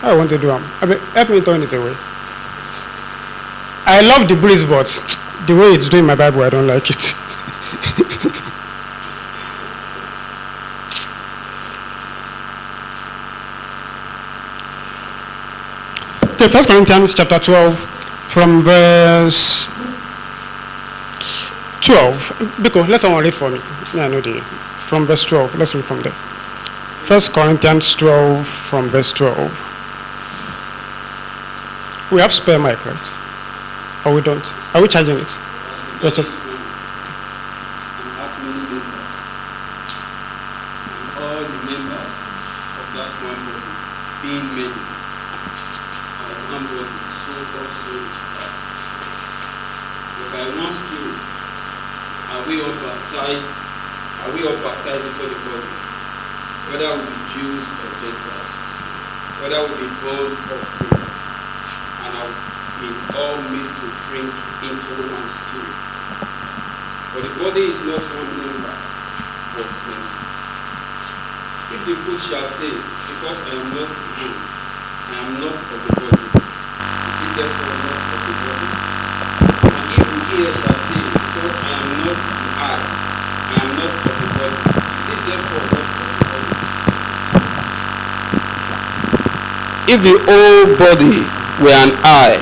I want to do them. Help me turn it away. I love the breeze, but the way it's doing my Bible, I don't like it. Okay, 1 Corinthians chapter 12, from verse 12. Biko, let someone read for me. Yeah, I know from verse 12. Let's read from there. 1 Corinthians 12, from verse 12. We have spare mic, right? Or we don't? Are we charging it? Right. All the members of that one body, being many, as one body, so also is Christ. But by one Spirit are we all baptized into the body, whether we be Jews or Gentiles, whether we be born or free, and are being all made to drink into one Spirit. For the body is not one member, but many. If the foot shall say, because I am not the hand, I am not of the body, is it therefore not of the body? And if the ear shall say, because I am not the eye, I am not of the body, is it therefore not of the body? If the whole body were an eye,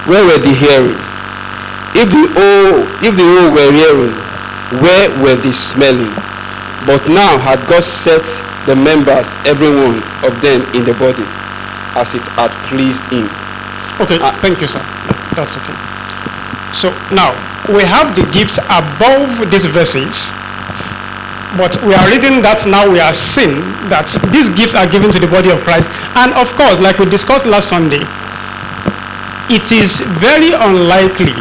where were the hearing? If the whole were hearing, where were the smelling? But now had God set the members, every one of them, in the body, as it had pleased him. Okay, thank you, sir. That's okay. So now, we have the gifts above these verses, but we are reading that now we are seeing that these gifts are given to the body of Christ. And of course, like we discussed last Sunday, it is very unlikely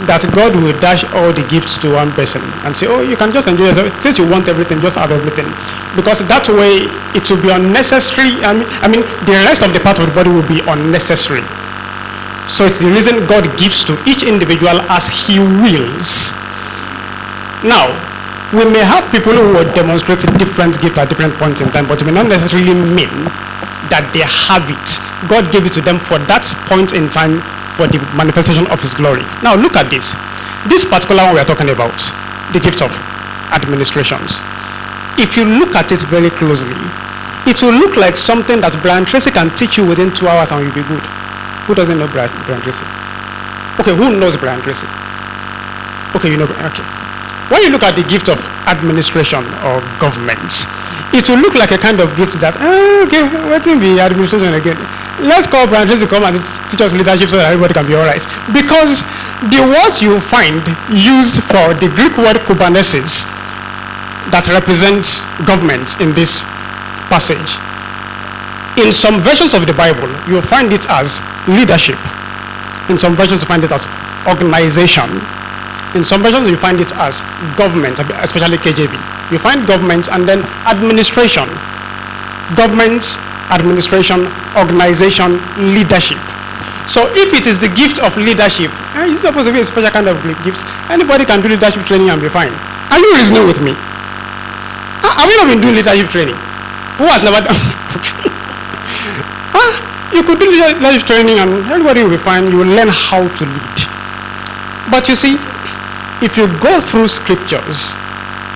that God will dash all the gifts to one person and say, oh, you can just enjoy yourself. Since you want everything, just have everything. Because that way, it will be unnecessary. I mean, the rest of the part of the body will be unnecessary. So it's the reason God gives to each individual as he wills. Now, we may have people who will demonstrate different gifts at different points in time, but it may not necessarily mean that they have it. God gave it to them for that point in time, for the manifestation of his glory. Now look at this. This particular one we are talking about, the gift of administrations. If you look at it very closely, it will look like something that Brian Tracy can teach you within 2 hours and you'll be good. Who doesn't know Brian Tracy? Okay, who knows Brian Tracy? Okay, you know. Okay. When you look at the gift of administration or government, it will look like a kind of gift that, okay, what will be administration again? Let's call Brian Tracy to come and teach us leadership so that everybody can be all right. Because the words you find used for the Greek word kubernetes that represents government in this passage, in some versions of the Bible, you'll find it as leadership. In some versions, you find it as organization. In some versions, you find it as government, especially KJV. You find government and then administration. Government, administration, organization, leadership. So if it is the gift of leadership, it's supposed to be a special kind of gift. Anybody can do leadership training and be fine. Are you reasoning with me? Have you not been doing leadership training? Who has never done? You could do leadership training and everybody will be fine. You will learn how to lead. But you see, if you go through scriptures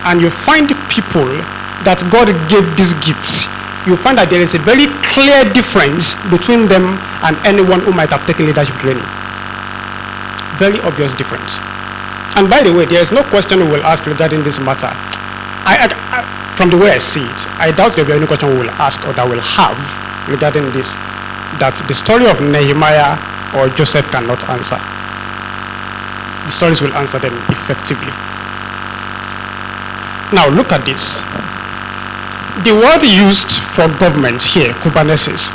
and you find people that God gave these gifts, you find that there is a very clear difference between them and anyone who might have taken leadership training. Very obvious difference. And by the way, there is no question we will ask regarding this matter. From the way I see it, I doubt there will be any question we will ask or that we'll have regarding this, that the story of Nehemiah or Joseph cannot answer. The stories will answer them effectively. Now look at this. The word used for government here, kubernetes,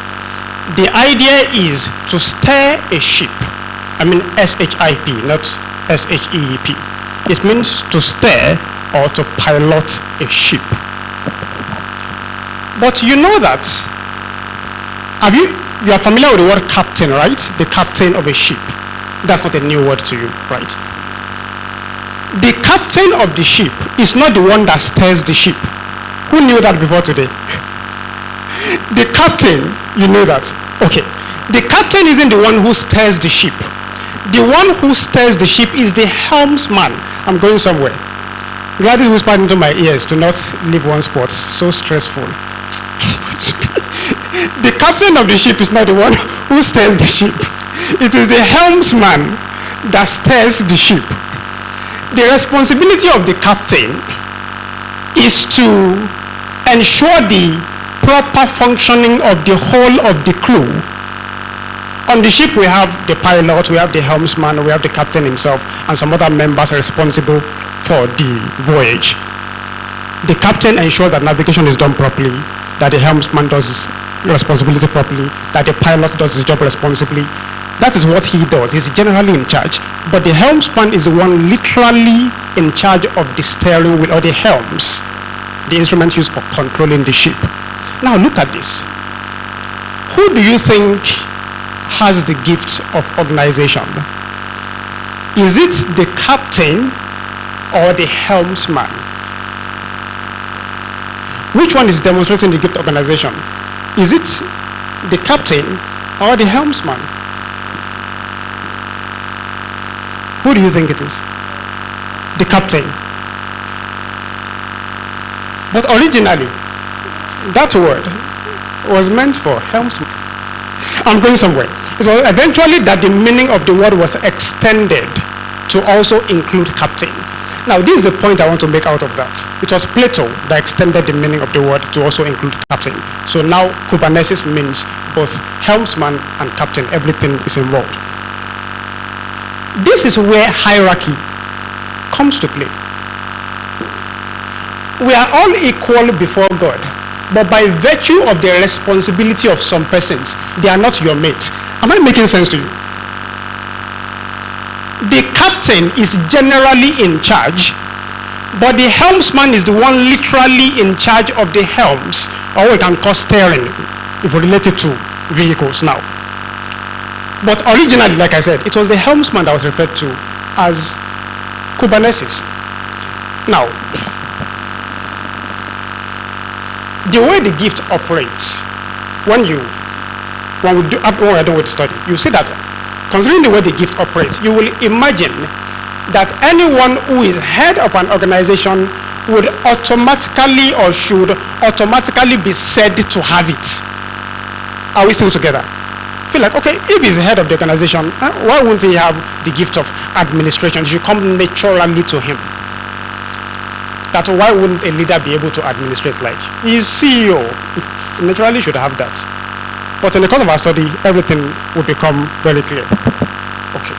the idea is to steer a ship. I mean S-H-I-P, not S-H-E-E-P. It means to steer or to pilot a ship. But you know that, you are familiar with the word captain, right? The captain of a ship. That's not a new word to you, right? The captain of the ship is not the one that steers the ship. Who knew that before today? The captain, you know that. Okay. The captain isn't the one who steers the ship. The one who steers the ship is the helmsman. I'm going somewhere. Gladys whispered into my ears to not leave one spot. So stressful. The captain of the ship is not the one who steers the ship. It is the helmsman that steers the ship. The responsibility of the captain is to ensure the proper functioning of the whole of the crew. On the ship we have the pilot, we have the helmsman, we have the captain himself, and some other members responsible for the voyage. The captain ensures that navigation is done properly, that the helmsman does his responsibility properly, that the pilot does his job responsibly. That is what he does. He's generally in charge. But the helmsman is the one literally in charge of the steering wheel or the helms, the instruments used for controlling the ship. Now look at this. Who do you think has the gift of organization? Is it the captain or the helmsman? Which one is demonstrating the gift of organization? Is it the captain or the helmsman? Who do you think it is? The captain. But originally, that word was meant for helmsman. I'm going somewhere. It was eventually that the meaning of the word was extended to also include captain. Now, this is the point I want to make out of that. It was Plato that extended the meaning of the word to also include captain. So now, Kubernetes means both helmsman and captain. Everything is involved. This is where hierarchy comes to play. We are all equal before God, but by virtue of the responsibility of some persons, they are not your mates. Am I making sense to you? The captain is generally in charge, but the helmsman is the one literally in charge of the helms, or we can call steering, if we relate it to vehicles now. But originally, like I said, it was the helmsman that was referred to as Kubernetes. Now, the way the gift operates, when we are done with the study, you see that considering the way the gift operates, you will imagine that anyone who is head of an organization would automatically or should automatically be said to have it. Are we still together? Feel like, okay, if he's the head of the organization, why wouldn't he have the gift of administration? It should come naturally to him. That why wouldn't a leader be able to administrate? Like, he's CEO. He naturally should have that. But in the course of our study, everything will become very clear. Okay.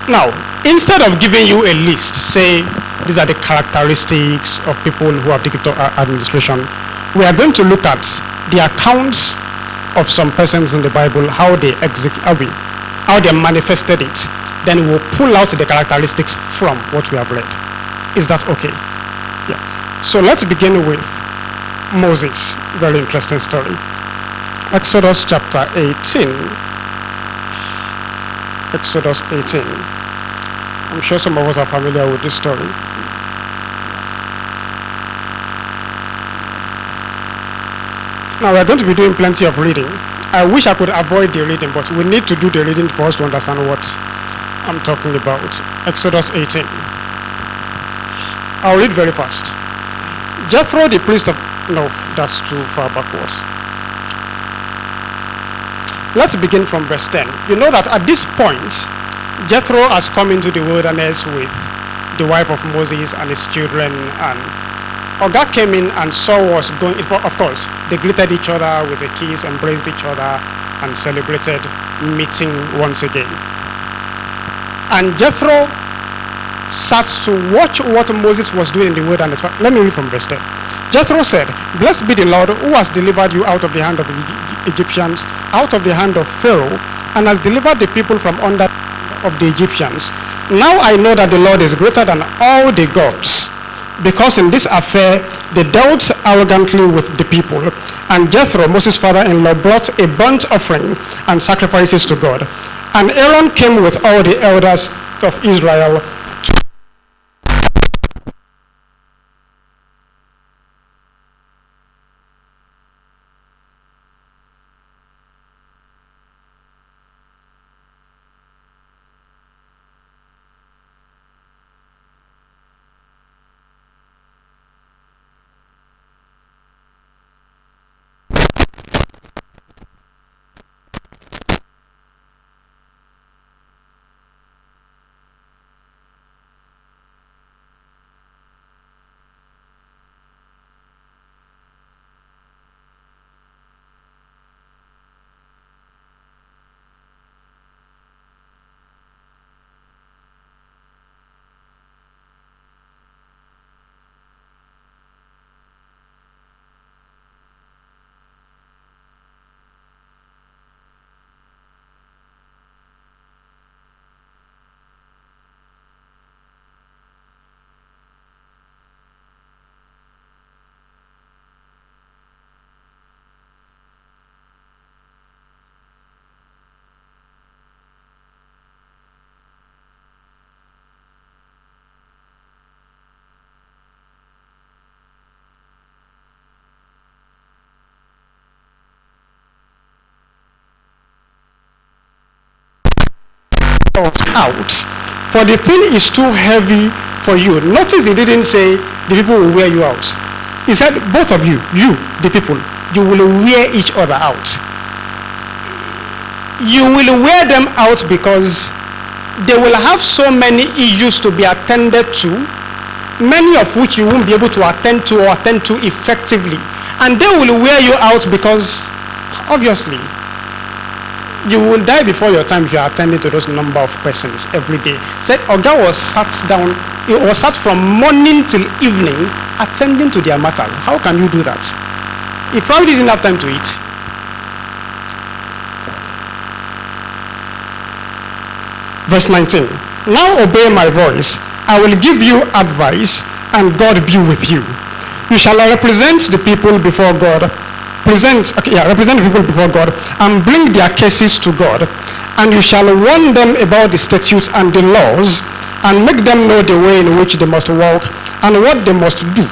Now, instead of giving you a list, say, these are the characteristics of people who have the gift of administration, we are going to look at the accounts of some persons in the Bible, how they manifested it. Then we'll pull out the characteristics from what we have read. Is that okay? Yeah. So let's begin with Moses. Very interesting story. Exodus chapter 18. Exodus 18. I'm sure some of us are familiar with this story. Now we're going to be doing plenty of reading. I wish I could avoid the reading, but we need to do the reading for us to understand what I'm talking about. Exodus 18. I'll read very fast. Jethro, the priest of... No, that's too far backwards. Let's begin from verse 10. You know that at this point, Jethro has come into the wilderness with the wife of Moses and his children, and Oga came in and saw what was going on. Of course, they greeted each other with a kiss, embraced each other, and celebrated meeting once again. And Jethro sat to watch what Moses was doing in the wilderness. Let me read from verse 10. Jethro said, "Blessed be the Lord who has delivered you out of the hand of the Egyptians, out of the hand of Pharaoh, and has delivered the people from under of the Egyptians. Now I know that the Lord is greater than all the gods, because in this affair they dealt arrogantly with the people." And Jethro, Moses' father-in-law, brought a burnt offering and sacrifices to God. And Aaron came with all the elders of Israel yourselves out, for the thing is too heavy for you. Notice he didn't say the people will wear you out. He said both of you, the people, you will wear each other out. You will wear them out because they will have so many issues to be attended to, many of which you won't be able to attend to or attend to effectively. And they will wear you out because, obviously, you will die before your time if you are attending to those number of persons every day. Said Oga was sat from morning till evening attending to their matters. How can you do that? He probably didn't have time to eat. Verse 19. Now obey my voice. I will give you advice, and God be with you. You shall represent the people before God. Represent the people before God and bring their cases to God. And you shall warn them about the statutes and the laws, and make them know the way in which they must walk and what they must do.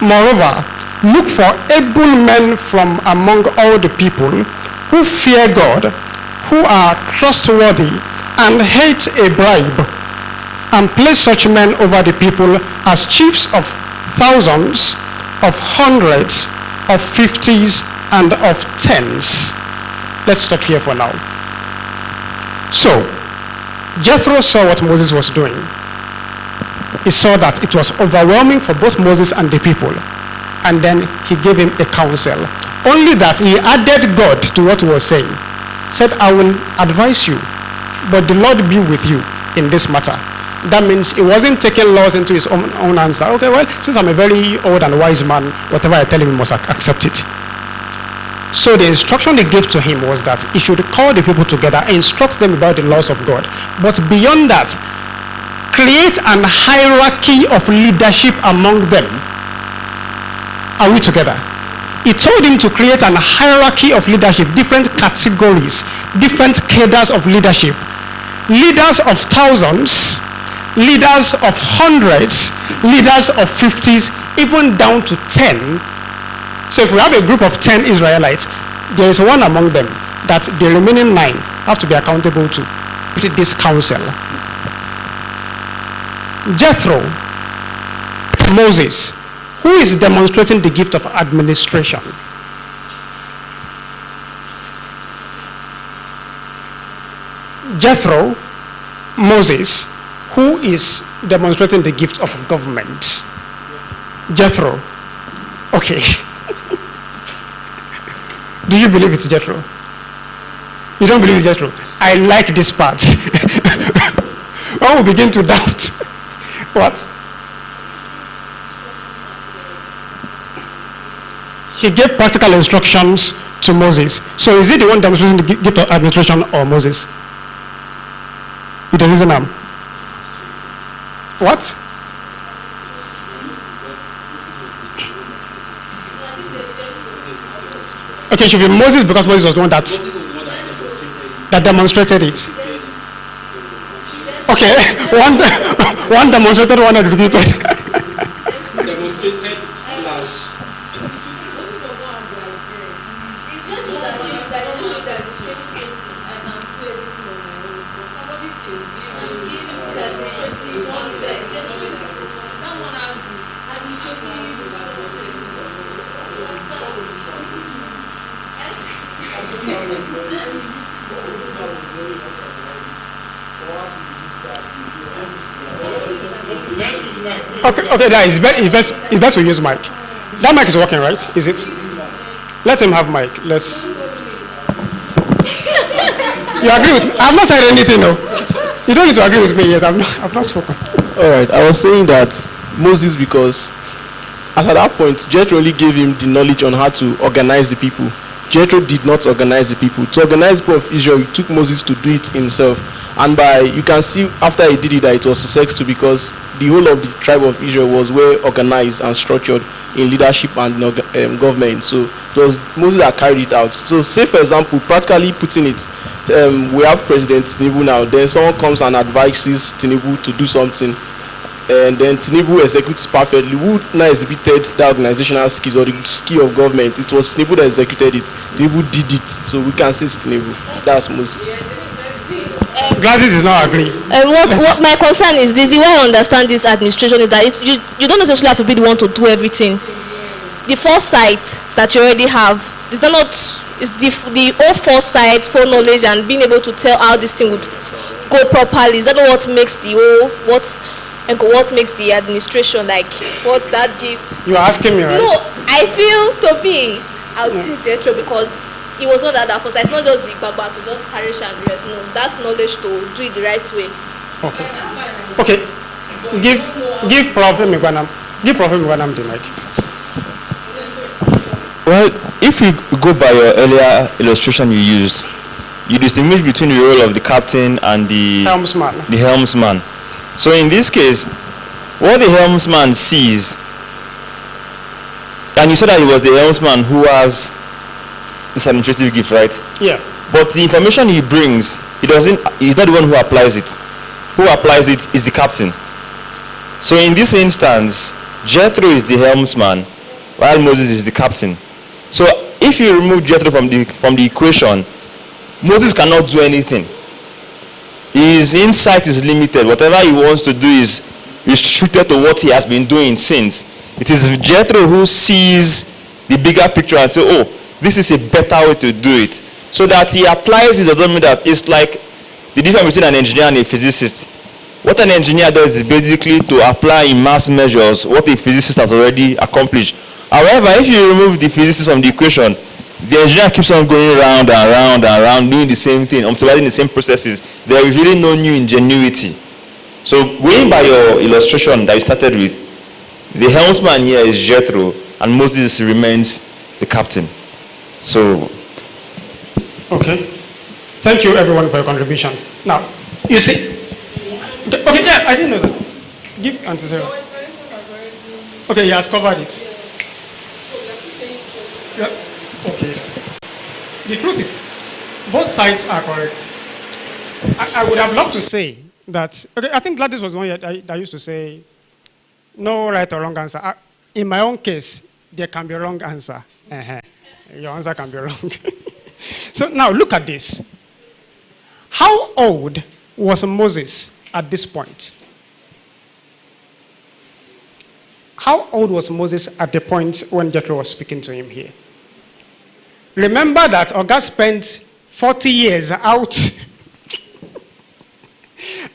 Moreover, look for able men from among all the people who fear God, who are trustworthy and hate a bribe, and place such men over the people as chiefs of thousands, of hundreds, of fifties, and of tens. Let's stop here for now. So, Jethro saw what Moses was doing. He saw that it was overwhelming for both Moses and the people. And then he gave him a counsel. Only that he added God to what he was saying. Said, I will advise you, but the Lord be with you in this matter. That means he wasn't taking laws into his own hands. Okay, well, since I'm a very old and wise man, whatever I tell him, he must accept it. So the instruction they gave to him was that he should call the people together and instruct them about the laws of God. But beyond that, create an hierarchy of leadership among them. Are we together? He told him to create an hierarchy of leadership, different categories, different cadres of leadership. Leaders of thousands, leaders of hundreds, leaders of 50s, even down to 10. So if we have a group of 10 Israelites, there is one among them that the remaining 9 have to be accountable to this council. Jethro, Moses, who is demonstrating the gift of administration. Jethro, Moses, who is demonstrating the gift of government. Jethro. Okay. Do you believe it's Jethro? You don't believe it's Jethro? I like this part. When we begin to doubt. What? He gave practical instructions to Moses. So is he the one demonstrating the gift of administration or Moses? With the reason what? Okay, it should be Moses because Moses was the one that demonstrated it. Okay, one demonstrated, one executed. Demonstrated / Okay, it's best we use mic. That mic is working, right? Is it? Let him have mic. Let's. You agree with me? I've not said anything, no. You don't need to agree with me yet. I've not spoken. All right, I was saying that Moses, because at that point, Jethro only gave him the knowledge on how to organize the people. Jethro did not organize the people. To organize the people of Israel, it took Moses to do it himself. And you can see after he did it that it was successful because the whole of the tribe of Israel was well organized and structured in leadership and government. So it was Moses that carried it out. So say for example, practically putting it, we have President Tinubu now. Then someone comes and advises Tinubu to do something. And then Tinubu executes perfectly. Who now exhibited the organizational skills or the skill of government? It was Tinubu that executed it. Tinubu did it. So we can say it's Tinubu. That's Moses. Please, Gladys does not agree. What my concern is this: the way I understand this administration is that you don't necessarily have to be the one to do everything. The foresight that you already have is not the whole foresight, foreknowledge, and being able to tell how this thing would go properly. Is that what makes what makes the administration like what that gives? You are asking me, right? No, I feel to be I'll say Jetro because it was not that foresight. It's not just the baba to just perish and rest. No, that's knowledge to do it the right way. Okay. Give Prophet Migwanam the mic. Well, if we go by your earlier illustration you distinguish between the role of the captain and the helmsman. So in this case, what the helmsman sees, and you said that it was the helmsman who has this administrative gift, right? Yeah. But the information he brings, he's not the one who applies it. Who applies it is the captain. So in this instance, Jethro is the helmsman, while Moses is the captain. So if you remove Jethro from the equation, Moses cannot do anything. His insight is limited. Whatever he wants to do is restricted to what he has been doing since. It is Jethro who sees the bigger picture and says, oh, this is a better way to do it. So that he applies it doesn't mean that it's like the difference between an engineer and a physicist. What an engineer does is basically to apply in mass measures what a physicist has already accomplished. However, if you remove the physicist from the equation, the engineer keeps on going round and round and round, doing the same thing, observing the same processes. There is really no new ingenuity. So going by your illustration that you started with, the helmsman here is Jethro, and Moses remains the captain. So, okay. Thank you everyone for your contributions. Now, you see, okay, yeah, I didn't know that. Give Auntie Sarah. Okay, he has covered it. Yeah. Okay. The truth is, both sides are correct. I would have loved to say that, okay, I think Gladys was the one that used to say, no right or wrong answer. In my own case, there can be a wrong answer. Your answer can be wrong. So now look at this. How old was Moses at this point? How old was Moses at the point when Jethro was speaking to him here? Remember that August spent 40 years out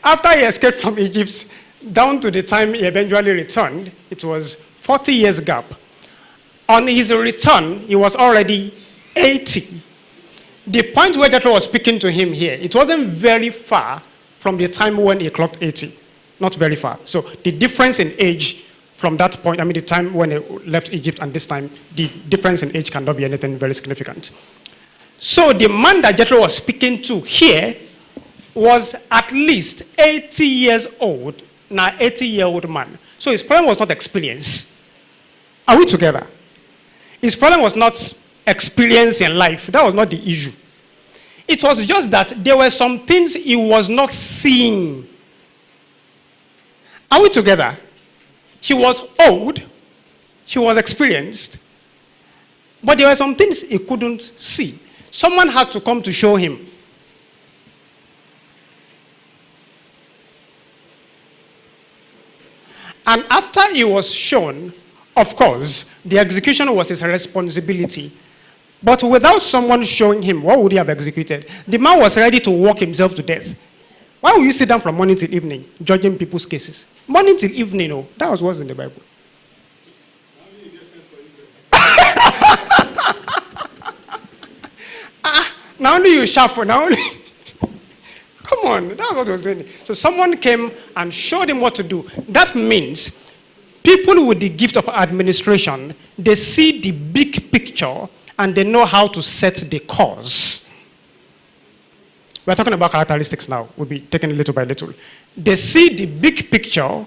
after he escaped from Egypt down to the time he eventually returned. It was 40 years gap. On his return, he was already 80. The point where Jethro was speaking to him here, it wasn't very far from the time when he clocked 80. Not very far. So the difference in age from that point, the time when he left Egypt and this time, the difference in age cannot be anything very significant. So the man that Jethro was speaking to here was at least 80 years old, now 80-year-old man. So his problem was not experience. Are we together? His problem was not experience in life. That was not the issue. It was just that there were some things he was not seeing. Are we together? He was old, he was experienced, but there were some things he couldn't see. Someone had to come to show him. And after he was shown, of course, the execution was his responsibility. But without someone showing him, what would he have executed? The man was ready to walk himself to death. Why would you sit down from morning till evening, judging people's cases? Morning till evening, no. That was what's in the Bible. Now only you sharp, now only. Come on, that's what he was doing. So someone came and showed him what to do. That means people with the gift of administration, they see the big picture and they know how to set the course. We're talking about characteristics now. We'll be taking it little by little. They see the big picture,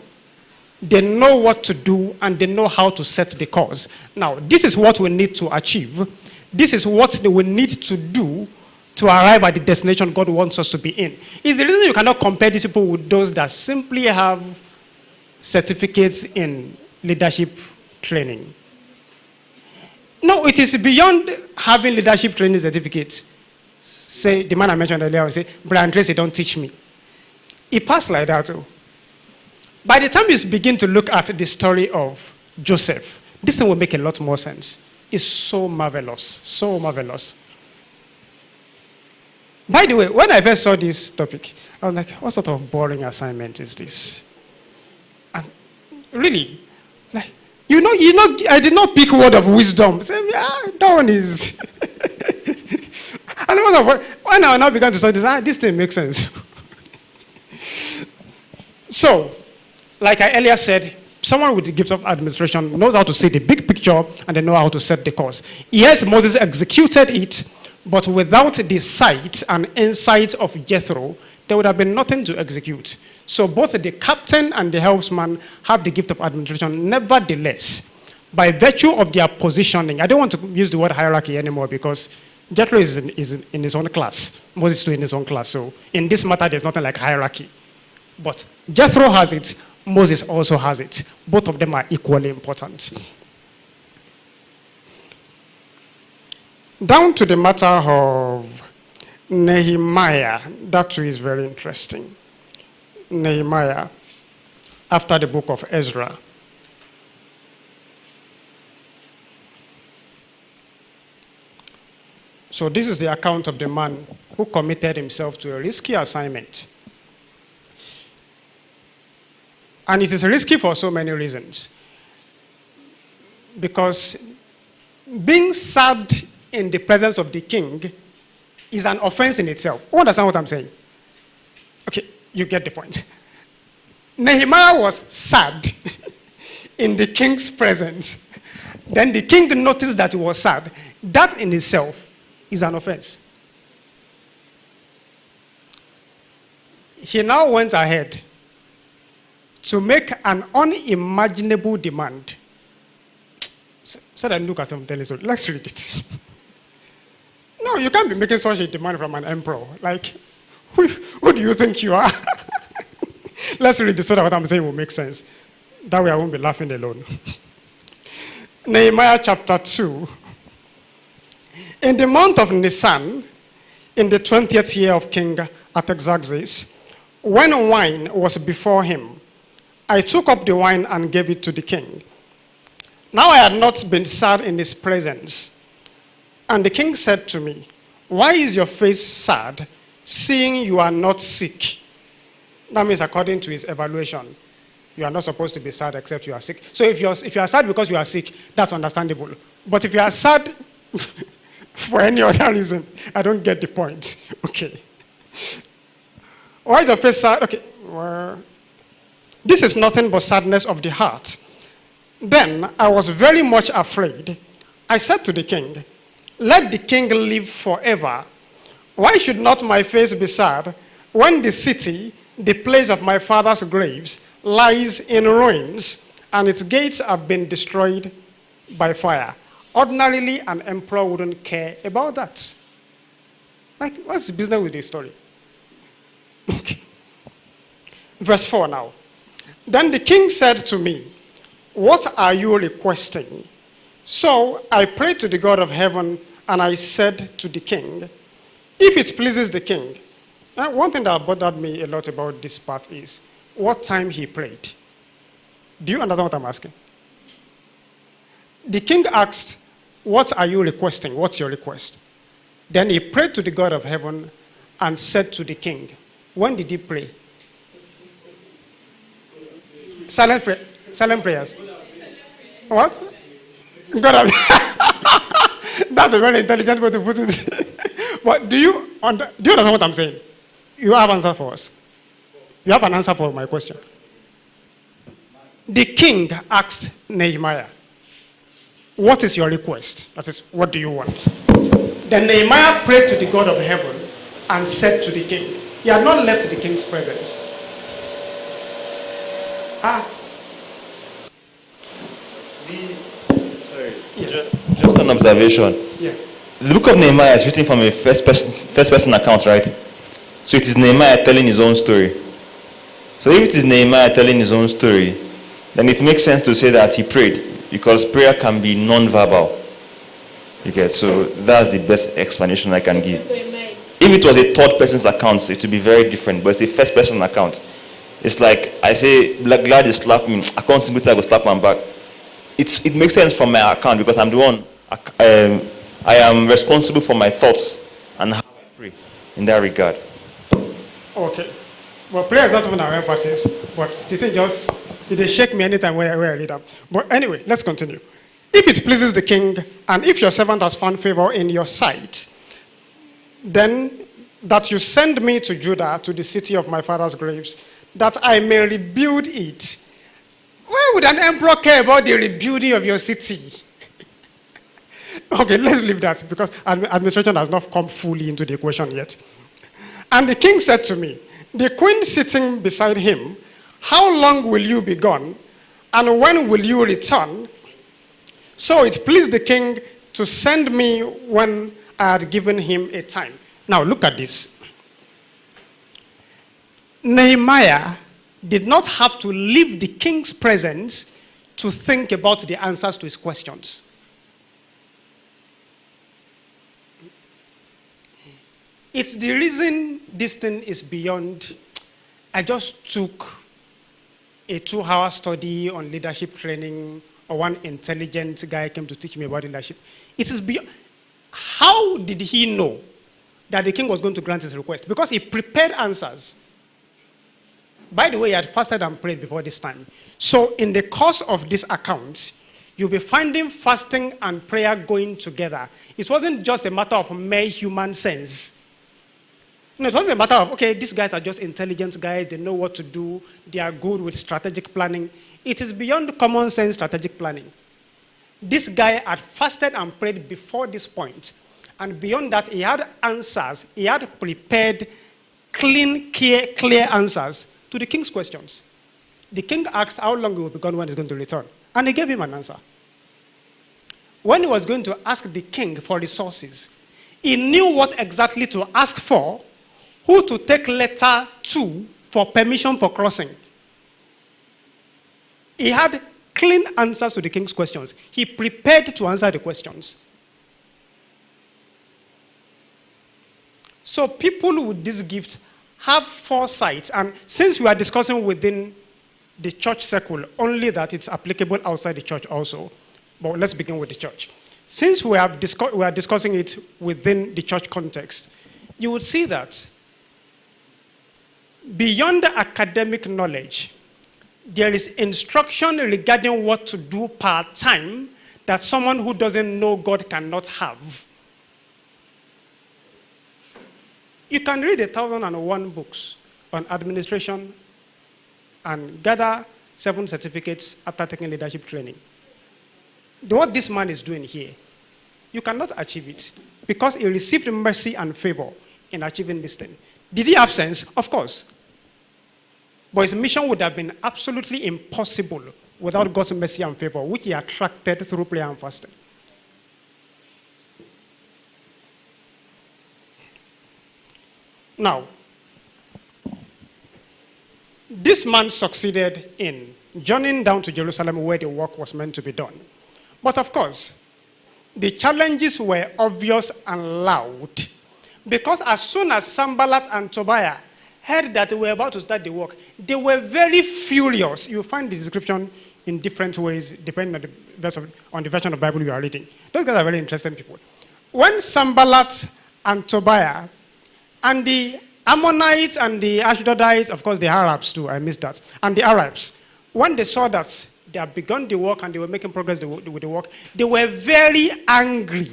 they know what to do, and they know how to set the course. Now, this is what we need to achieve. This is what they will need to do to arrive at the destination God wants us to be in. It's the reason you cannot compare these people with those that simply have certificates in leadership training. No, it is beyond having leadership training certificates. Say, the man I mentioned earlier will say, Brian Tracy, don't teach me. It passed like that. Too. By the time you begin to look at the story of Joseph, this thing will make a lot more sense. It's so marvelous, so marvelous. By the way, when I first saw this topic, I was like, what sort of boring assignment is this? And really, like, I did not pick word of wisdom. Say, that one is. And when I now began to study this thing makes sense. So, like I earlier said, someone with the gift of administration knows how to see the big picture and they know how to set the course. Yes, Moses executed it, but without the sight and insight of Jethro, there would have been nothing to execute. So both the captain and the helmsman have the gift of administration. Nevertheless, by virtue of their positioning, I don't want to use the word hierarchy anymore because Jethro is in his own class. Moses is in his own class. So in this matter, there's nothing like hierarchy. But Jethro has it. Moses also has it. Both of them are equally important. Down to the matter of Nehemiah, that too is very interesting. Nehemiah, after the book of Ezra. So this is the account of the man who committed himself to a risky assignment. And it is risky for so many reasons. Because being sad in the presence of the king is an offense in itself. You understand what I'm saying? Okay, you get the point. Nehemiah was sad in the king's presence. Then the king noticed that he was sad. That in itself is an offense. He now went ahead to make an unimaginable demand. So that look at something, so let's read it. No, you can't be making such a demand from an emperor. Like, who do you think you are? Let's read this so that what I'm saying will make sense. That way I won't be laughing alone. Nehemiah chapter 2. In the month of Nisan, in the 20th year of King Artaxerxes, when wine was before him, I took up the wine and gave it to the king. Now I had not been sad in his presence. And the king said to me, why is your face sad, seeing you are not sick? That means according to his evaluation, you are not supposed to be sad except you are sick. So if you are sad because you are sick, that's understandable. But if you are sad for any other reason, I don't get the point. Okay. Why is your face sad? Okay. Well, this is nothing but sadness of the heart. Then I was very much afraid. I said to the king, let the king live forever. Why should not my face be sad when the city, the place of my father's graves, lies in ruins and its gates have been destroyed by fire? Ordinarily, an emperor wouldn't care about that. Like, what's the business with this story? Okay. Verse 4 now. Then the king said to me, what are you requesting? So I prayed to the God of heaven, and I said to the king, if it pleases the king. Now, one thing that bothered me a lot about this part is what time he prayed. Do you understand what I'm asking? The king asked, what are you requesting? What's your request? Then he prayed to the God of heaven and said to the king, when did he pray? Silent prayers. What? God of That's a very intelligent way to put it. But do you understand what I'm saying? You have an answer for us. You have an answer for my question. The king asked Nehemiah, what is your request? That is, what do you want? Then Nehemiah prayed to the God of heaven and said to the king, he had not left the king's presence. Just an observation. Yeah. The book of Nehemiah is written from a first person account, right? So it is Nehemiah telling his own story. So if it is Nehemiah telling his own story, then it makes sense to say that he prayed, because prayer can be non-verbal. Okay, so that's the best explanation I can give. If it was a third person's account, it would be very different, but it's a first person account. It's like I say, glad you slap me. I can't think I go slap my back. It makes sense from my account because I'm the one. I am responsible for my thoughts and how I pray in that regard. Okay. Well, prayer is not even our emphasis, but the thing just, it shake me anytime where I read up. But anyway, let's continue. If it pleases the king, and if your servant has found favor in your sight, then that you send me to Judah, to the city of my father's graves, that I may rebuild it. Why would an emperor care about the rebuilding of your city? Okay, let's leave that because administration has not come fully into the equation yet. And the king said to me, the queen sitting beside him, how long will you be gone, and when will you return? So it pleased the king to send me when I had given him a time. Now look at this. Nehemiah did not have to leave the king's presence to think about the answers to his questions. It's the reason this thing is beyond. I just took a 2-hour study on leadership training, or one intelligent guy came to teach me about leadership. It is beyond. How did he know that the king was going to grant his request? Because he prepared answers. By the way, he had fasted and prayed before this time. So in the course of this account, you'll be finding fasting and prayer going together. It wasn't just a matter of mere human sense. No, it wasn't a matter of, okay, these guys are just intelligent guys, they know what to do, they are good with strategic planning. It is beyond common sense strategic planning. This guy had fasted and prayed before this point. And beyond that, he had answers. He had prepared clean, clear answers to the king's questions. The king asked how long he will be gone when he's going to return. And he gave him an answer. When he was going to ask the king for resources, he knew what exactly to ask for, who to take letter to for permission for crossing. He had clean answers to the king's questions. He prepared to answer the questions. So people with this gift have foresight, and since we are discussing within the church circle, only that it's applicable outside the church also. But let's begin with the church. Since we are discussing it within the church context, you would see that beyond the academic knowledge, there is instruction regarding what to do part-time that someone who doesn't know God cannot have. You can read 1,001 books on administration and gather 7 certificates after taking leadership training. What this man is doing here, you cannot achieve it because he received mercy and favor in achieving this thing. Did he have sense? Of course. But his mission would have been absolutely impossible without God's mercy and favor, which he attracted through prayer and fasting. Now, this man succeeded in journeying down to Jerusalem where the work was meant to be done. But of course, the challenges were obvious and loud. Because as soon as Sanballat and Tobiah heard that they were about to start the work, they were very furious. You find the description in different ways, depending on the version of the Bible you are reading. Those guys are very interesting people. When Sanballat and Tobiah and the Ammonites and the Ashdodites, of course the Arabs too, I missed that, and the Arabs, when they saw that they had begun the work and they were making progress with the work, they were very angry.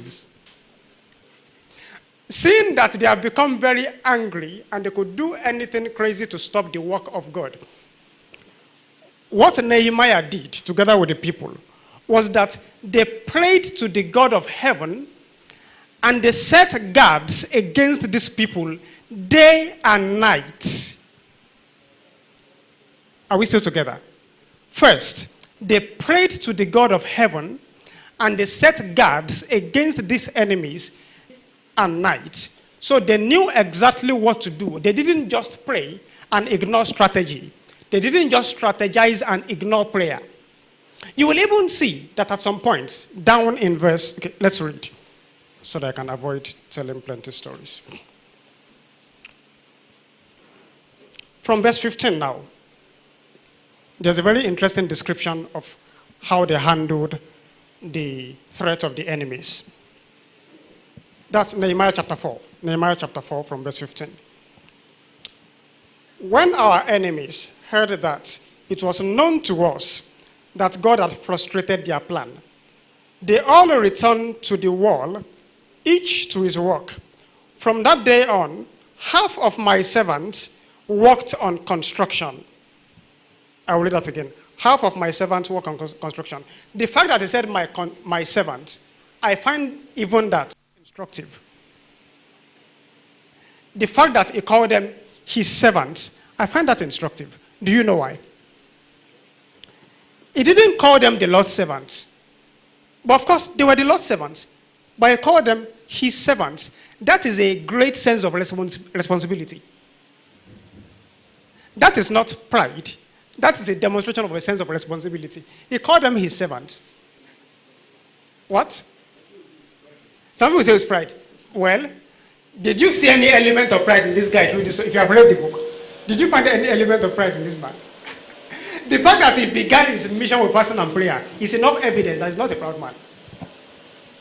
Seeing that they have become very angry and they could do anything crazy to stop the work of God, what Nehemiah did together with the people was that they prayed to the God of heaven and they set guards against these people day and night. Are we still together? First, they prayed to the God of heaven and they set guards against these enemies and night. So they knew exactly what to do. They didn't just pray and ignore strategy. They didn't just strategize and ignore prayer. You will even see that at some point, down in verse, okay, let's read, so that I can avoid telling plenty stories. From verse 15 now, there's a very interesting description of how they handled the threat of the enemies. That's Nehemiah chapter 4. Nehemiah chapter 4 from verse 15. When our enemies heard that it was known to us that God had frustrated their plan, they all returned to the wall, each to his work. From that day on, half of my servants worked on construction. I will read that again. Half of my servants work on construction. The fact that he said my servants, I find even that instructive. The fact that he called them his servants, I find that instructive. Do you know why? He didn't call them the Lord's servants. But of course, they were the Lord's servants. But he called them his servants. That is a great sense of responsibility. That is not pride. That is a demonstration of a sense of responsibility. He called them his servants. What? Some people say it's pride. Well, did you see any element of pride in this guy? If you have read the book, did you find any element of pride in this man? The fact that he began his mission with fasting and prayer is enough evidence that he's not a proud man.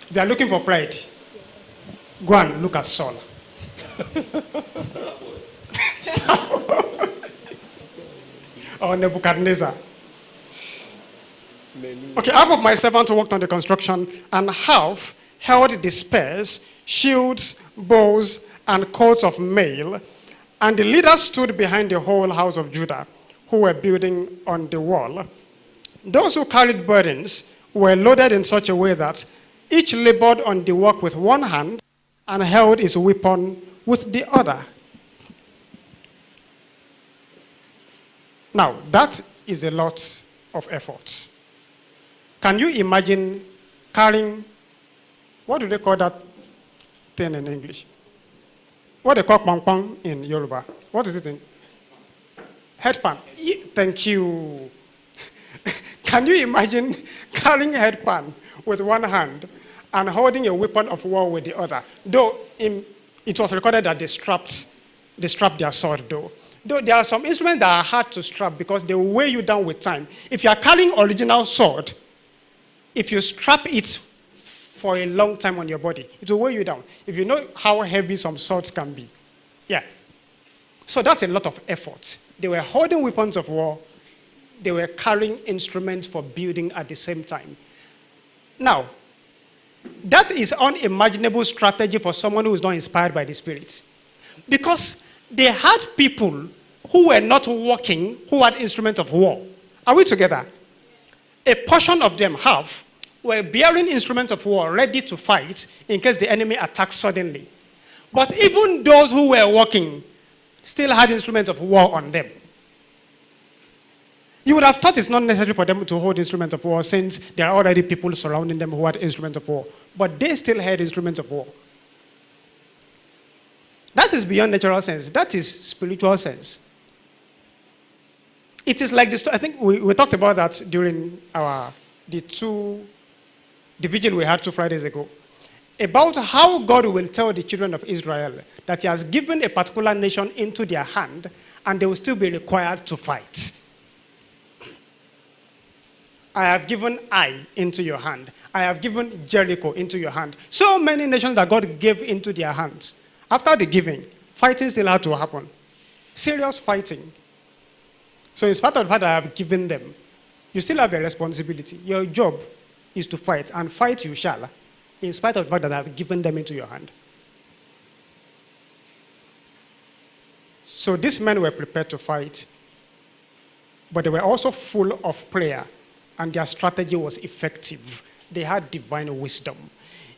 If you are looking for pride, go and look at Saul. Or Nebuchadnezzar. Okay, half of my servants worked on the construction, and half held the spears, shields, bows, and coats of mail. And the leaders stood behind the whole house of Judah, who were building on the wall. Those who carried burdens were loaded in such a way that each labored on the work with one hand and held his weapon with the other. Now, that is a lot of effort. Can you imagine carrying, what do they call that thing in English? What they call pang in Yoruba? What is it in? Headpan. Thank you. Can you imagine carrying a headpan with one hand and holding a weapon of war with the other? Though it was recorded that they strapped their sword, though. Though there are some instruments that are hard to strap because they weigh you down with time. If you are carrying original sword, if you strap it for a long time on your body, it will weigh you down. If you know how heavy some swords can be. Yeah. So that's a lot of effort. They were holding weapons of war. They were carrying instruments for building at the same time. Now, that is unimaginable strategy for someone who is not inspired by the Spirit. Because they had people who were not working, who had instruments of war. Are we together? A portion of them were bearing instruments of war ready to fight in case the enemy attacks suddenly. But even those who were working still had instruments of war on them. You would have thought it's not necessary for them to hold instruments of war since there are already people surrounding them who had instruments of war. But they still had instruments of war. That is beyond natural sense. That is spiritual sense. It is like this. I think we talked about that during the vigil we had 2 Fridays ago, about how God will tell the children of Israel that he has given a particular nation into their hand and they will still be required to fight. I have given Ai into your hand. I have given Jericho into your hand. So many nations that God gave into their hands. After the giving, fighting still had to happen. Serious fighting. So in spite of the fact that I have given them, you still have a responsibility. Your job is to fight, and fight you shall, in spite of the fact that I have given them into your hand. So these men were prepared to fight, but they were also full of prayer, and their strategy was effective. They had divine wisdom.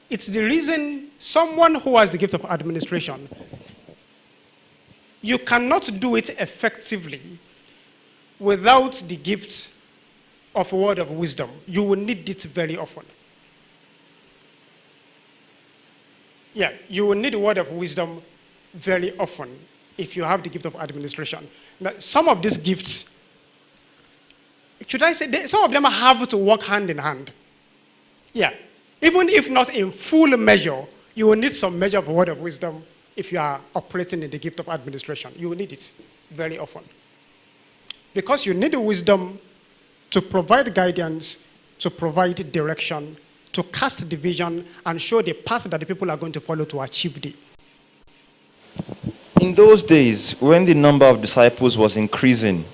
It's the reason someone who has the gift of administration, you cannot do it effectively without the gift of a word of wisdom. You will need it very often. Yeah, you will need a word of wisdom very often if you have the gift of administration. Now, some of these gifts, should I say, some of them have to work hand in hand. Yeah. Even if not in full measure, you will need some measure of word of wisdom if you are operating in the gift of administration. You will need it very often. Because you need wisdom to provide guidance, to provide direction, to cast division, and show the path that the people are going to follow to achieve the. In those days, when the number of disciples was increasing,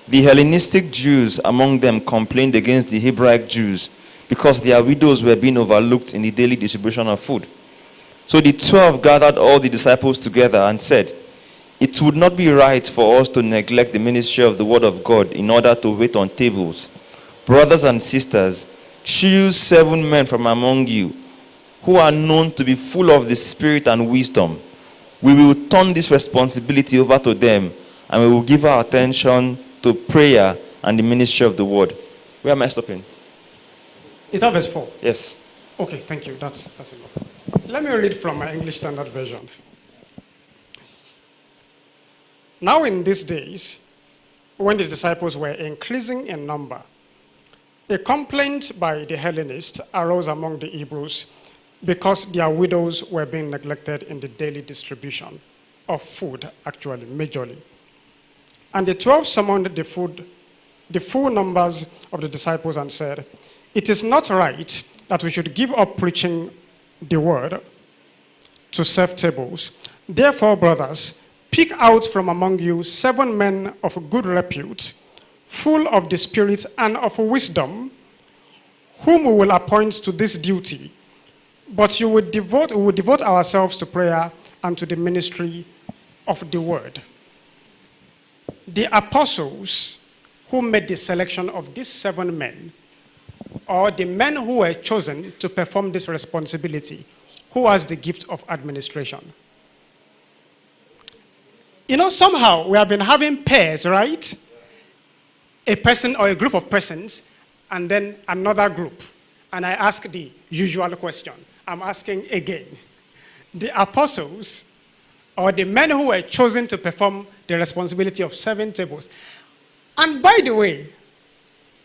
the Hellenistic Jews among them complained against the Hebraic Jews because their widows were being overlooked in the daily distribution of food. So the 12 gathered all the disciples together and said, "It would not be right for us to neglect the ministry of the word of God in order to wait on tables. Brothers and sisters, choose 7 men from among you who are known to be full of the Spirit and wisdom. We will turn this responsibility over to them, and we will give our attention to prayer and the ministry of the word." Where am I stopping? Is that verse 4? Yes. Okay, thank you. That's enough. Let me read from my English Standard Version. Now in these days, when the disciples were increasing in number, a complaint by the Hellenists arose among the Hebrews because their widows were being neglected in the daily distribution of food, actually, majorly. And the 12 summoned the full numbers of the disciples and said, "It is not right that we should give up preaching the word to serve tables. Therefore, brothers, pick out from among you 7 men of good repute, full of the Spirit and of wisdom, whom we will appoint to this duty. But we will devote ourselves to prayer and to the ministry of the word." The apostles who made the selection of these 7 men, or the men who were chosen to perform this responsibility, who has the gift of administration? You know, somehow we have been having pairs, right? A person or a group of persons, and then another group. And I ask the usual question. I'm asking again. The apostles, or the men who were chosen to perform the responsibility of 7 tables. And by the way,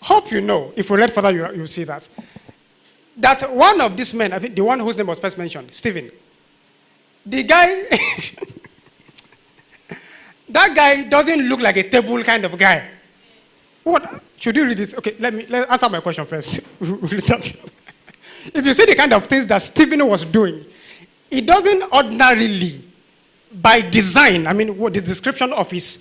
hope you know, if we read further, you'll see that one of these men, I think the one whose name was first mentioned, Stephen, the guy, that guy doesn't look like a table kind of guy. What? Should you read this? Okay, let answer my question first. If you see the kind of things that Stephen was doing, it doesn't ordinarily, by design, I mean, what the description of his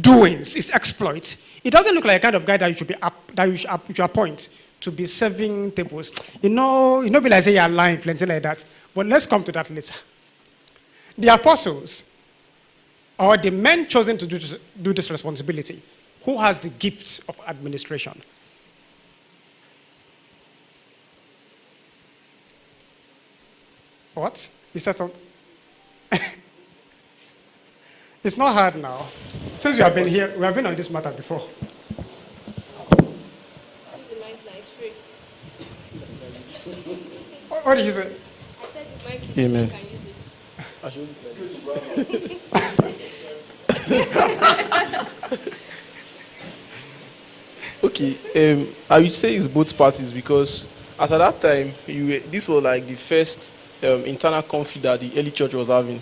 doings, his exploits, it doesn't look like a kind of guy that you should appoint to be serving tables. You know, be like say you're lying, plenty like that. But let's come to that later. The apostles, or the men chosen to do this responsibility, who has the gifts of administration? What? You said something? It's not hard now. Since we have been here, we have been on this matter before. What did you say? I said the mic is Amen. free, you can use it. Okay, I would say it's both parties because as at that time, this was like the first internal conflict that the early church was having.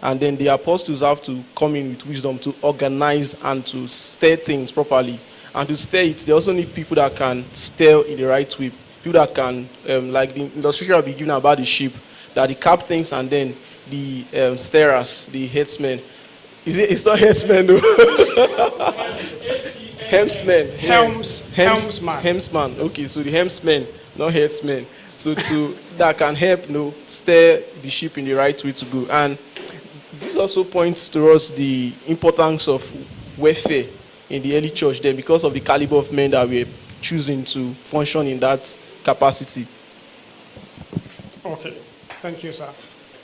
And then the apostles have to come in with wisdom to organize and to steer things properly. And to steer it, they also need people that can steer in the right way. People that can, like the illustration I'll be given about the sheep, that they cap things and then the steerers, the headsmen. It's not headsmen though. Helmsman. Helmsman. Okay, so the helmsman, not headsmen. So that can help steer the ship in the right way to go. And this also points to us the importance of welfare in the early church then because of the caliber of men that we're choosing to function in that capacity. Okay, thank you, sir.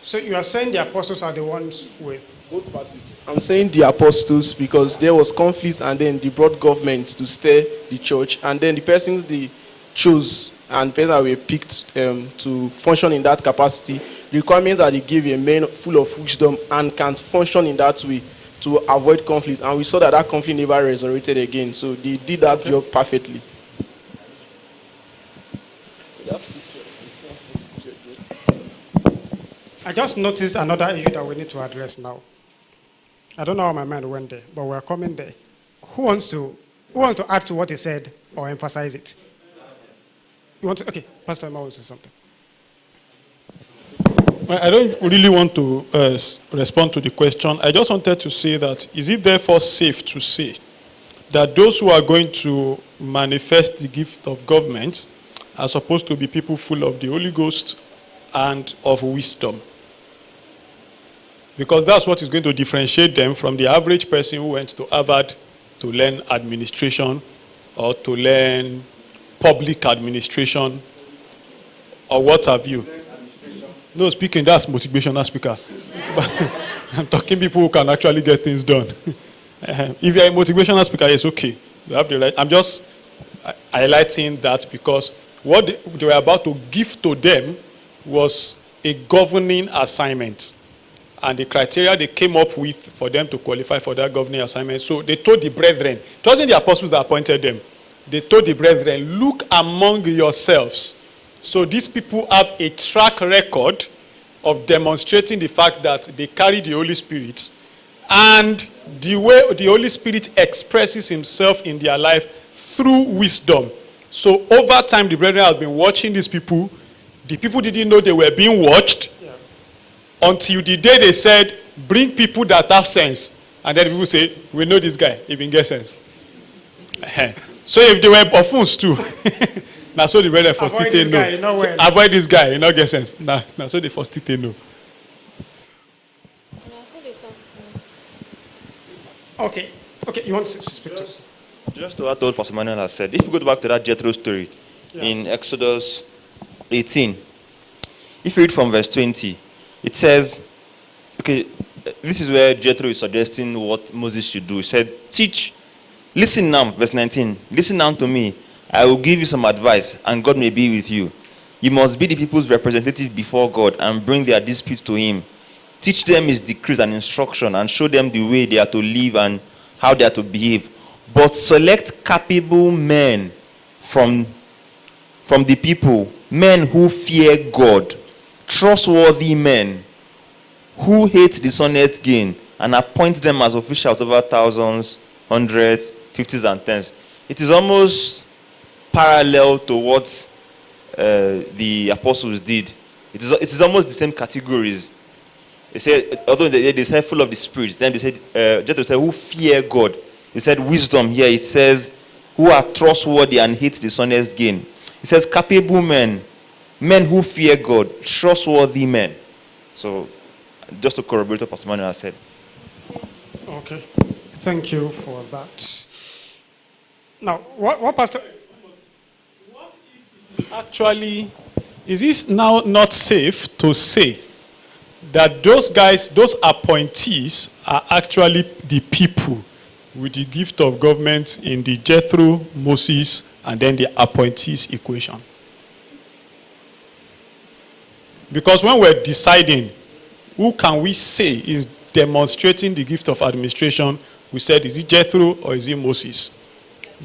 So you are saying the apostles are the ones with... Both parties. I'm saying the apostles because there was conflict and then they brought governments to steer the church and then the persons they chose and persons that were picked to function in that capacity, the requirements that they give a man full of wisdom and can function in that way to avoid conflict. And we saw that conflict never resurrected again. So they did that job perfectly. I just noticed another issue that we need to address now. I don't know how my mind went there, but we're coming there. Who wants to Who wants to add to what he said or emphasize it? You want to? Okay, Pastor Emma wants to say something. I don't really want to respond to the question. I just wanted to say that, is it therefore safe to say that those who are going to manifest the gift of government are supposed to be people full of the Holy Ghost and of wisdom? Because that's what is going to differentiate them from the average person who went to Harvard to learn administration or to learn public administration or what have you. No, speaking, that's motivational speaker. I'm talking people who can actually get things done. If you're a motivational speaker, it's okay. You have the right. I'm just highlighting that because what they were about to give to them was a governing assignment. And the criteria they came up with for them to qualify for that governing assignment. So they told the brethren, it wasn't the apostles that appointed them. They told the brethren, look among yourselves. So these people have a track record of demonstrating the fact that they carry the Holy Spirit and the way the Holy Spirit expresses himself in their life through wisdom. So over time, the brethren have been watching these people. The people didn't know they were being watched until the day they said, bring people that have sense. And then people say, we know this guy, he get sense. So if they were buffoons too, now so the brethren first did no. So avoid this guy, you know, get sense. Now so they first did no. Okay, you want to speak to? Just to add to what Pastor Manuel has said, if you go back to that Jethro story in Exodus 18, if you read from verse 20, it says, okay, this is where Jethro is suggesting what Moses should do. He said, listen now, verse 19, listen now to me. I will give you some advice, and God may be with you. You must be the people's representative before God and bring their disputes to him. Teach them his decrees and instruction and show them the way they are to live and how they are to behave. But select capable men from the people, men who fear God, trustworthy men who hate dishonest gain, and appoint them as officials over thousands, hundreds, fifties, and tens. It is almost parallel to what the apostles did. It is almost the same categories. They said, although they said full of the spirits, then they said, Jethro said, who fear God. He said wisdom here. It says, who are trustworthy and hate dishonest gain. It says capable men, men who fear God, trustworthy men. So, just to corroborate what Pastor Manuel said. Okay, thank you for that. Now, what Pastor? What if it is actually, is this now not safe to say that those guys, those appointees are actually the people with the gift of government in the Jethro, Moses, and then the appointees equation? Because when we're deciding who can we say is demonstrating the gift of administration, we said, is it Jethro or is it Moses?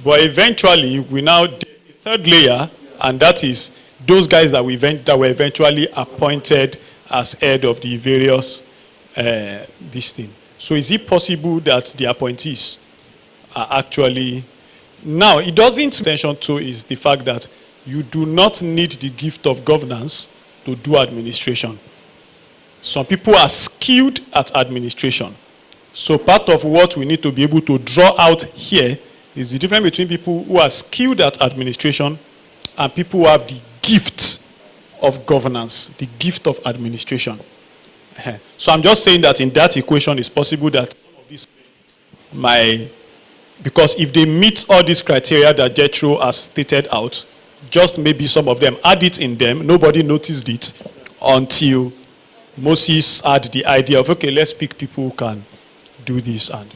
But eventually, we now do the third layer, and that is those guys that were eventually appointed as head of the various this thing. So is it possible that the appointees are actually... Now, it doesn't attention to is the fact that you do not need the gift of governance to do administration. Some people are skilled at administration. So part of what we need to be able to draw out here is the difference between people who are skilled at administration and people who have the gift of governance, the gift of administration. So I'm just saying that in that equation, it's possible that some of these because if they meet all these criteria that Jethro has stated out, just maybe some of them add it in them, nobody noticed it until Moses had the idea of, okay, let's pick people who can do this. And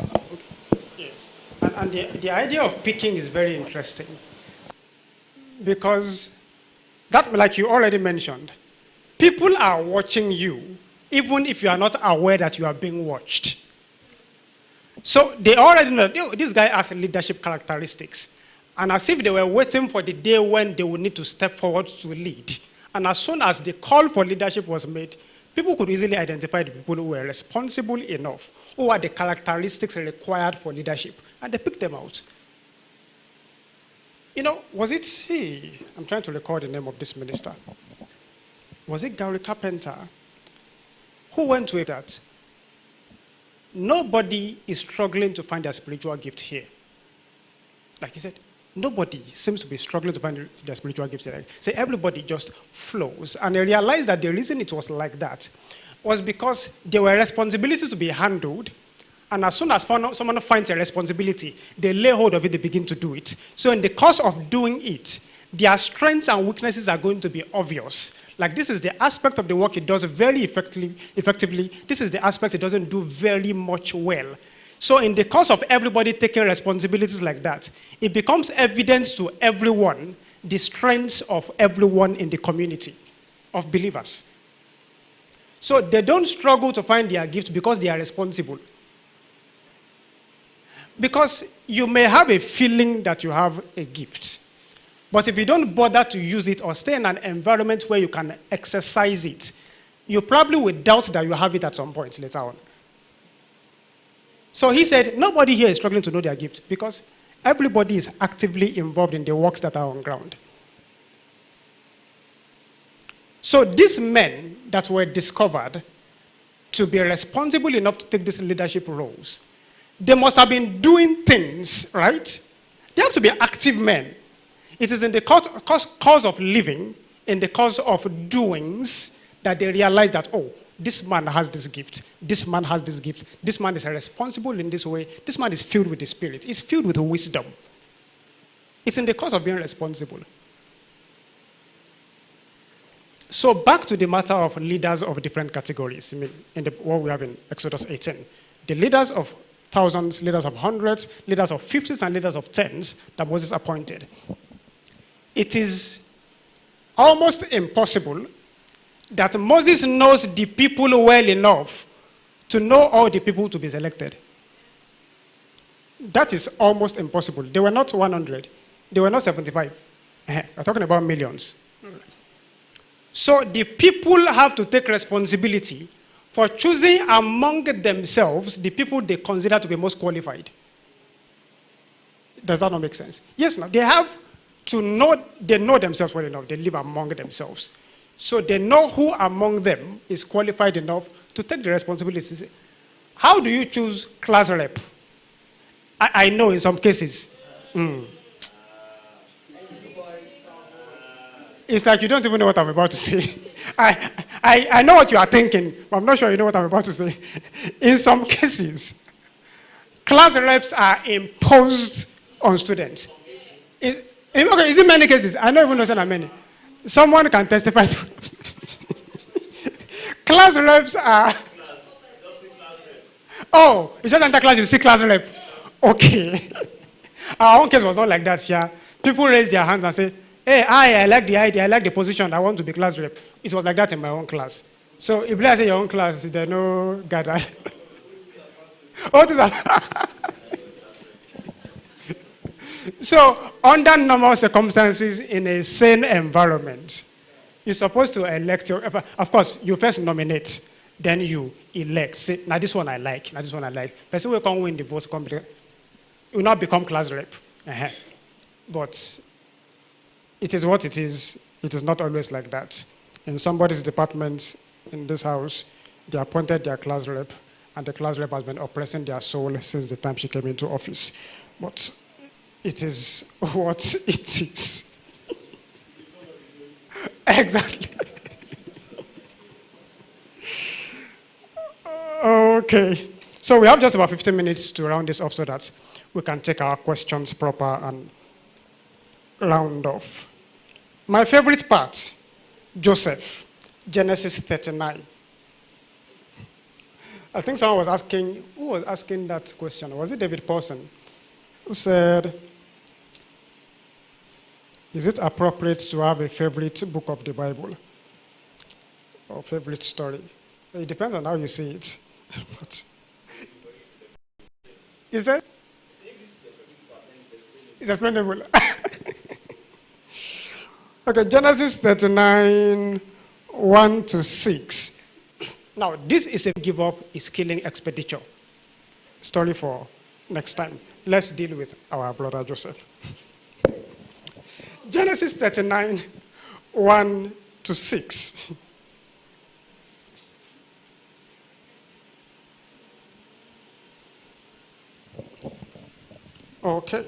yes, and the idea of picking is very interesting because that, like you already mentioned, people are watching you even if you are not aware that you are being watched. So they already know, this guy has leadership characteristics. And as if they were waiting for the day when they would need to step forward to lead. And as soon as the call for leadership was made, people could easily identify the people who were responsible enough, who had the characteristics required for leadership, and they picked them out. Was it he? I'm trying to recall the name of this minister. Was it Gary Carpenter who went to it that nobody is struggling to find their spiritual gift here? Like he said, nobody seems to be struggling to find their spiritual gifts here. So everybody just flows. And I realized that the reason it was like that was because there were responsibilities to be handled. And as soon as someone finds a responsibility, they lay hold of it, they begin to do it. So in the course of doing it, their strengths and weaknesses are going to be obvious. Like this is the aspect of the work it does very effectively. This is the aspect it doesn't do very much well. So in the course of everybody taking responsibilities like that, it becomes evidence to everyone the strengths of everyone in the community of believers. So they don't struggle to find their gift because they are responsible. Because you may have a feeling that you have a gift, but if you don't bother to use it or stay in an environment where you can exercise it, you probably will doubt that you have it at some point later on. So he said, nobody here is struggling to know their gift because everybody is actively involved in the works that are on ground. So these men that were discovered to be responsible enough to take these leadership roles, they must have been doing things, right? They have to be active men. It is in the cause of living, in the cause of doings, that they realize that, oh, this man has this gift. This man has this gift. This man is responsible in this way. This man is filled with the Spirit. He's filled with wisdom. It's in the cause of being responsible. So back to the matter of leaders of different categories, what we have in Exodus 18. The leaders of thousands, leaders of hundreds, leaders of 50s, and leaders of 10s that Moses appointed. It is almost impossible that Moses knows the people well enough to know all the people to be selected. That is almost impossible. They were not 100. They were not 75. We're talking about millions. So the people have to take responsibility for choosing among themselves the people they consider to be most qualified. Does that not make sense? Yes, no. They have to know, they know themselves well enough. They live among themselves. So they know who among them is qualified enough to take the responsibilities. How do you choose class rep? I know in some cases. It's like you don't even know what I'm about to say. I know what you are thinking, but I'm not sure you know what I'm about to say. In some cases, class reps are imposed on students. Is it many cases? I don't even know how many. Someone can testify to class reps are... Oh, it's just enter class, you see class rep. Okay. Our own case was not like that, yeah. People raise their hands and say, hey, I like the idea, I like the position, I want to be class rep. It was like that in my own class. So if I say your own class, they no gather. What is that? So under normal circumstances in a sane environment, you're supposed to elect your, of course, you first nominate, then you elect. Say, now this one I like, now this one I like. Person will come win the vote, you will not become class rep. But it is what it is. It is not always like that. In somebody's department in this house, they appointed their class rep, and the class rep has been oppressing their soul since the time she came into office. But it is what it is. Exactly. Okay. So we have just about 15 minutes to round this off so that we can take our questions proper and round off. My favorite part, Joseph, Genesis 39. I think someone was asking, who was asking that question? Was it David Paulson? Who said, is it appropriate to have a favorite book of the Bible? Or favorite story? It depends on how you see it. But is it? It's expendable. Okay, Genesis 39, 1 to 6. Now, this is a give up is killing expenditure. Story for next time. Let's deal with our brother Joseph. Genesis 39, 1 to 6. Okay.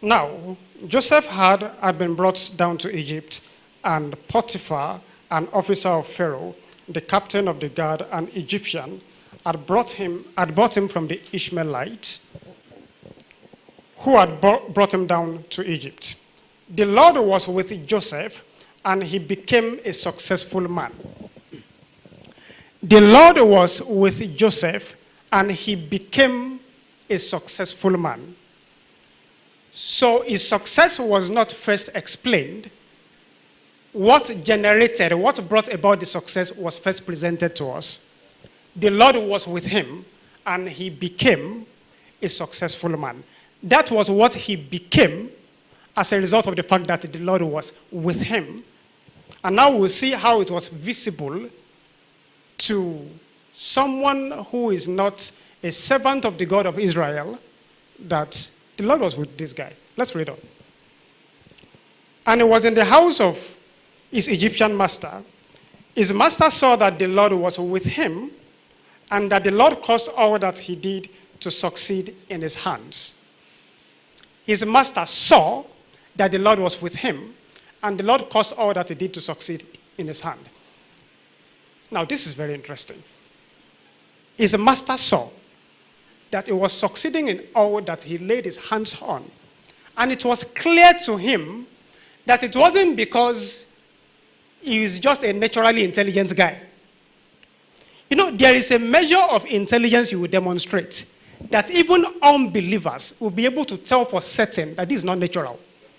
Now, Joseph had been brought down to Egypt, and Potiphar, an officer of Pharaoh, the captain of the guard, an Egyptian, had brought him from the Ishmaelites, who had brought him down to Egypt. The Lord was with Joseph, and he became a successful man. The Lord was with Joseph, and he became a successful man. So his success was not first explained. What brought about the success was first presented to us. The Lord was with him, and he became a successful man. That was what he became as a result of the fact that the Lord was with him. And now we'll see how it was visible to someone who is not a servant of the God of Israel, that the Lord was with this guy. Let's read on. And he was in the house of his Egyptian master. His master saw that the Lord was with him, and that the Lord caused all that he did to succeed in his hands. His master saw that the Lord was with him, and the Lord caused all that he did to succeed in his hand. Now, this is very interesting. His master saw that he was succeeding in all that he laid his hands on. And it was clear to him that it wasn't because he is just a naturally intelligent guy. You know, there is a measure of intelligence you will demonstrate that even unbelievers will be able to tell for certain that this is not natural.